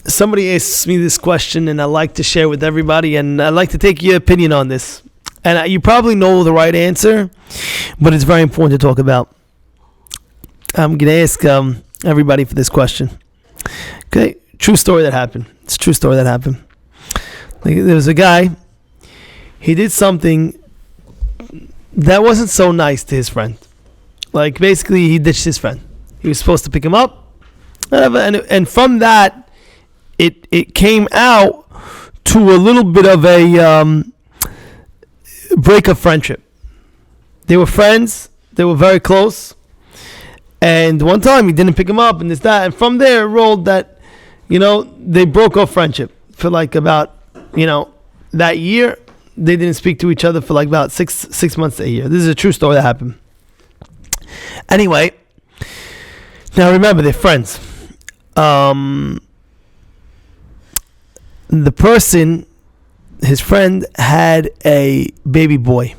somebody asks me this question, and I like to share with everybody, and I like to take your opinion on this. And you probably know the right answer, but it's very important to talk about. I'm going to ask everybody for this question. Okay, true story that happened. It's a true story that happened. There was a guy, he did something that wasn't so nice to his friend. Like, basically, he ditched his friend. He was supposed to pick him up, and from that, it came out to a little bit of a break of friendship. They were friends. They were very close. And one time, he didn't pick him up, and this, that. And from there, it rolled that, they broke off friendship for like about, that year. They didn't speak to each other for like about six months to a year. This is a true story that happened. Anyway, now remember, they're friends. The person, his friend, had a baby boy.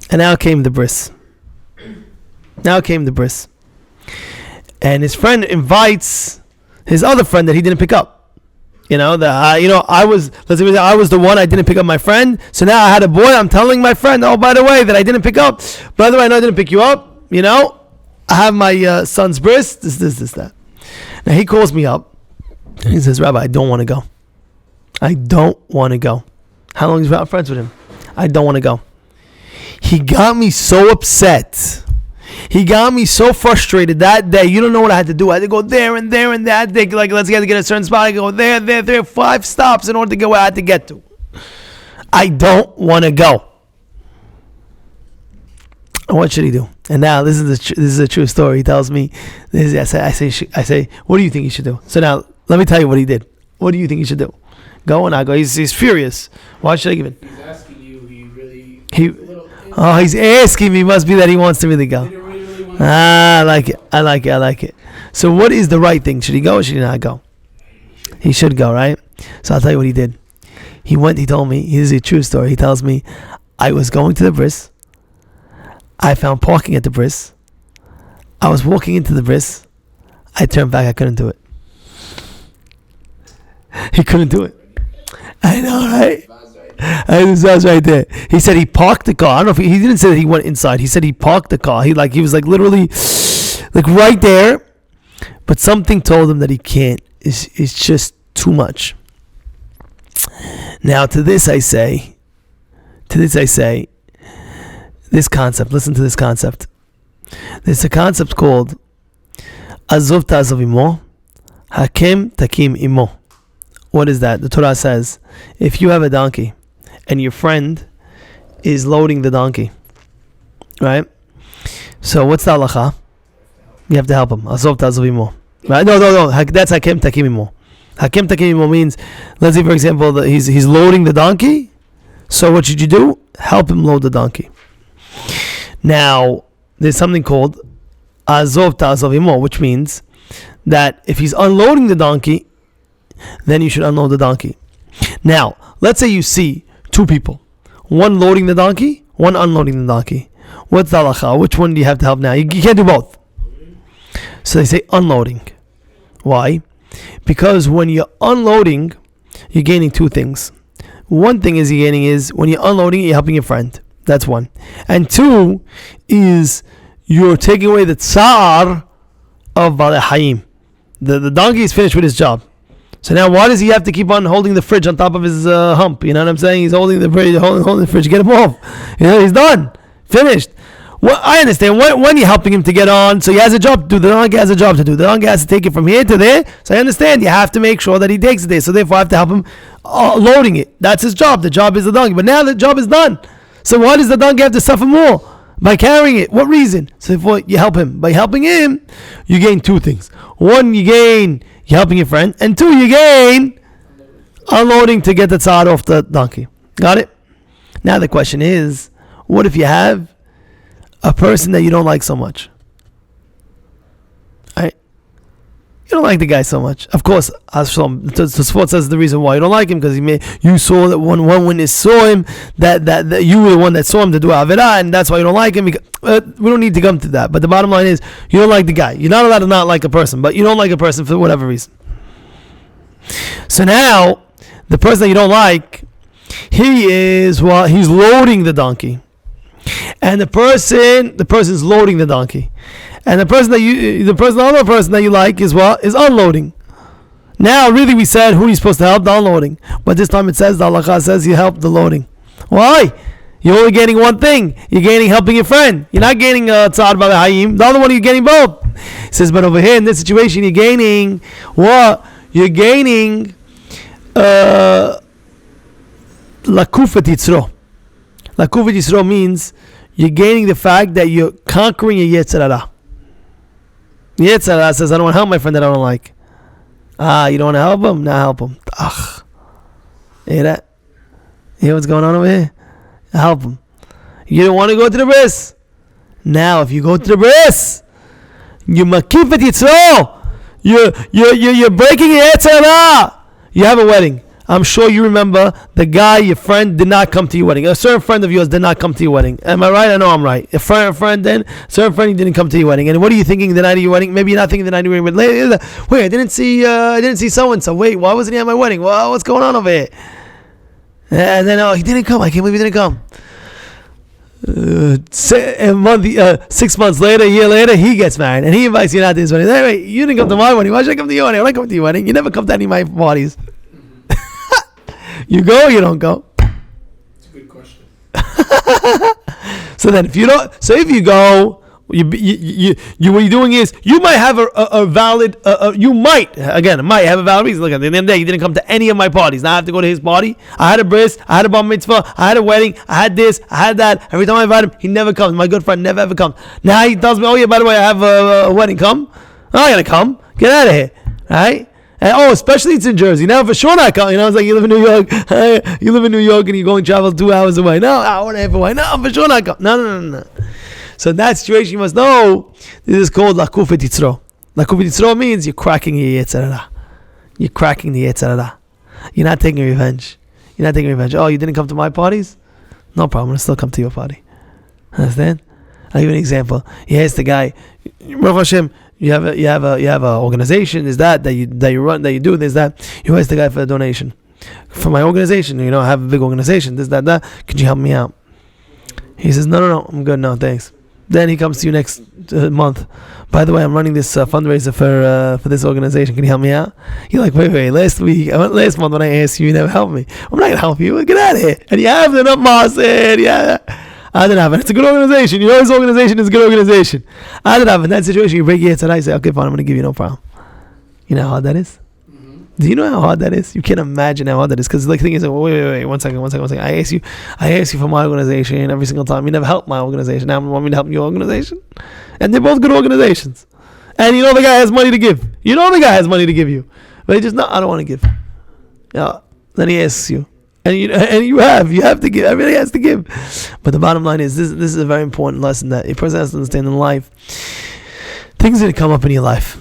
And now came the bris. And his friend invites his other friend that he didn't pick up. I was the one, I didn't pick up my friend. So now I had a boy. I'm telling my friend, oh, by the way, that I didn't pick up. By the way, I know I didn't pick you up. I have my son's bris. This, that. Now he calls me up. And he says, Rabbi, I don't want to go. How long have you been friends with him? I don't want to go. He got me so upset. He got me so frustrated that day. You don't know what I had to do. I had to go there and there and that. Let's get a certain spot. I go there, 5 stops in order to get where I had to get to. I don't want to go. What should he do? And now this is a true story. He tells me, I say, what do you think he should do? So now let me tell you what he did. What do you think he should do? Go and I go. He's furious. Why should I give it? He's asking you. He's asking me. Must be that he wants to really go. I like it. So what is the right thing? Should he go or should he not go? He should go, right? So I'll tell you what he did. He told me, this is a true story. He tells me, I was going to the bris. I found parking at the bris. I was walking into the bris. I turned back. I couldn't do it. He couldn't do it. I know, right? This was right there. He said he parked the car. I don't know if he didn't say that he went inside. He said he parked the car. He was literally right there, but something told him that he can't. It's just too much. Now to this I say, this concept. Listen to this concept. There's a concept called Azov ta'azov imo, Hakem takim imo. What is that? The Torah says, if you have a donkey and your friend is loading the donkey, right? So what's the halacha? You have to help him. Azov ta'azov imo. Right? No. That's Hakem takim imo. Hakem takim imo means, let's say for example, that he's loading the donkey. So what should you do? Help him load the donkey. Now, there's something called Azov ta'azov imo, which means that if he's unloading the donkey, then you should unload the donkey. Now, let's say you see 2 people. One loading the donkey, one unloading the donkey. What's the halacha? Which one do you have to help now? You can't do both. So they say unloading. Why? Because when you're unloading, you're gaining 2 things. One thing is you're gaining is when you're unloading, you're helping your friend. That's 1. And 2 is you're taking away the tsar of Balei Hayim. The donkey is finished with his job. So now why does he have to keep on holding the fridge on top of his hump? You know what I'm saying? He's holding the fridge, holding the fridge. Get him off. He's done. Finished. Well, I understand. When you're helping him to get on, so he has a job to do. The donkey has a job to do. The donkey has to take it from here to there. So I understand. You have to make sure that he takes it there. So therefore I have to help him loading it. That's his job. The job is the donkey. But now the job is done. So why does the donkey have to suffer more? By carrying it. What reason? So therefore you help him. By helping him, you gain 2 things. 1, you're helping your friend. And 2, you gain unloading to get the tzad off the donkey. Got it? Now the question is, what if you have a person that you don't like so much? Right? You don't like the guy so much. Of course, the sport says the reason why you don't like him because you saw that one witness saw him that you were the one that saw him to do Avirah, and that's why you don't like him. We don't need to come to that. But the bottom line is you don't like the guy. You're not allowed to not like a person, but you don't like a person for whatever reason. So now, the person that you don't like, he's loading the donkey. And the person's loading the donkey. And the other person that you like is unloading. Now, really, we said who are you supposed to help? The unloading. But this time it says, the halakha says you help the loading. Why? You're only gaining one thing. You're gaining helping your friend. You're not gaining tzad b'hayim. The other one, you're getting both. It says, but over here in this situation, you're gaining what? You're gaining lakufat yitzro. Lakufat yitzro means you're gaining the fact that you're conquering your yetzer hara. Yetzer hara says, I don't want to help my friend that I don't like. You don't want to help him? Now help him. Ugh. Hear that? Hear what's going on over here? Help him. You don't want to go to the bris. Now, if you go to the bris, you makifat yitzro. You're breaking your yetzer hara. You have a wedding. I'm sure you remember the guy, your friend, did not come to your wedding. A certain friend of yours did not come to your wedding. Am I right? I know I'm right. A certain friend didn't come to your wedding. And what are you thinking the night of your wedding? Maybe you're not thinking the night of your wedding. But wait, I didn't see so and so. Wait, why wasn't he at my wedding? Well, what's going on over here? And then he didn't come. I can't believe he didn't come. 6 months later, a year later, he gets married and he invites you out to his wedding. Hey, wait, you didn't come to my wedding. Why should I come to your wedding? When I come to your wedding, you never come to any of my parties. You go or you don't go? That's a good question. So then, if you go, what you're doing is you might have a valid. You might have a valid reason. Look, at the end of the day, you didn't come to any of my parties. Now I have to go to his party. I had a bris, I had a bar mitzvah, I had a wedding, I had this, I had that. Every time I invite him, he never comes. My good friend never ever comes. Now he tells me, oh yeah, by the way, I have a wedding. Come. Oh, I gotta come. Get out of here, right? And especially it's in Jersey. Now for sure not coming. It's like you live in New York. You live in New York and you're going to travel 2 hours away. No, hour and a half away. No, for sure not coming. No. So in that situation, you must know this is called lakufat yitzro. Lakufat yitzro means you're cracking your yetzer hara. You're cracking the yetzer hara. You're not taking revenge. Oh, you didn't come to my parties? No problem. I'll still come to your party. Understand? I'll give you an example. Here's the guy. Rabbi Hashem. You have a organization. Is that you run, that you do this, that you ask the guy for a donation for my organization. I have a big organization. This, that. Could you help me out? He says, no, I'm good. No, thanks. Then he comes to you next month. By the way, I'm running this fundraiser for this organization. Can you help me out? You're like, wait. Last month when I asked you never helped me. I'm not gonna help you. Get out of here. And you have the master. Yeah. I don't have it. It's a good organization. His organization is a good organization. I don't have it. In that situation, you break your head and I say, okay, fine, I'm going to give you no problem. You know how hard that is? Mm-hmm. Do you know how hard that is? You can't imagine how hard that is. Because the thing is, wait, one second. I ask you for my organization every single time. You never help my organization. Now you want me to help your organization? And they're both good organizations. And the guy has money to give. The guy has money to give you. But he just, no, I don't want to give. Then he asks you. And you have to give. Everybody has to give. But the bottom line is this is a very important lesson that a person has to understand in life. Things are going to come up in your life.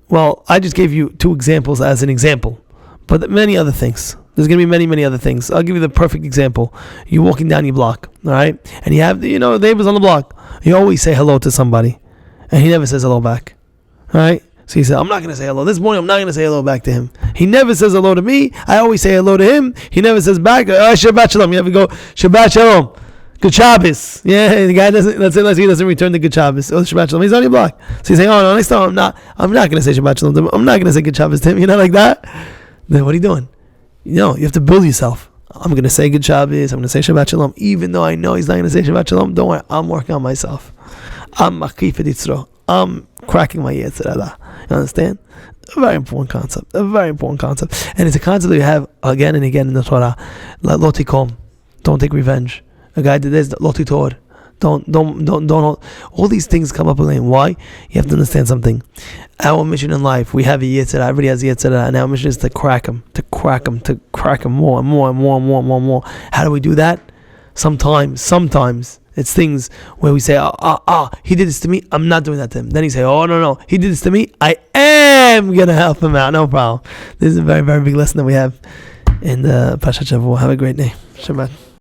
Well, I just gave you 2 examples as an example. But many other things. There's going to be many other things. I'll give you the perfect example. You're walking down your block, all right? And you have neighbors on the block. You always say hello to somebody. And he never says hello back. All right? So he said, I'm not going to say hello. This morning, I'm not going to say hello back to him. He never says hello to me. I always say hello to him. He never says back, Shabbat Shalom. You have to go, Shabbat Shalom. Good Shabbos. Yeah, the guy doesn't, let's say he doesn't return the Good Shabbos. Oh, Shabbat Shalom. He's on your block. So he's saying, no, next time I'm not going to say Shabbat Shalom to him. I'm not going to say Good Shabbos to him. Like that. Then what are you doing? You have to build yourself. I'm going to say Good Shabbos. I'm going to say Shabbat Shalom. Even though I know he's not going to say Shabbat Shalom, don't worry. I'm working on myself. I'm makifat yitzro. I'm cracking my yetzer hara. You understand? A very important concept. And it's a concept that you have again and again in the Torah. Lo tikom. Don't take revenge. A guy did this. Lo titor. Don't. All these things come up again. Why? You have to understand something. Our mission in life, we have a yetzer hara. Everybody has a yetzer hara, and our mission is to crack them more and more. How do we do that? Sometimes it's things where we say, he did this to me, I'm not doing that to him. Then he say, oh, no, he did this to me, I am going to help him out, no problem. This is a very, very big lesson that we have in the Parashat Shavua. Have a great day. Shabbat.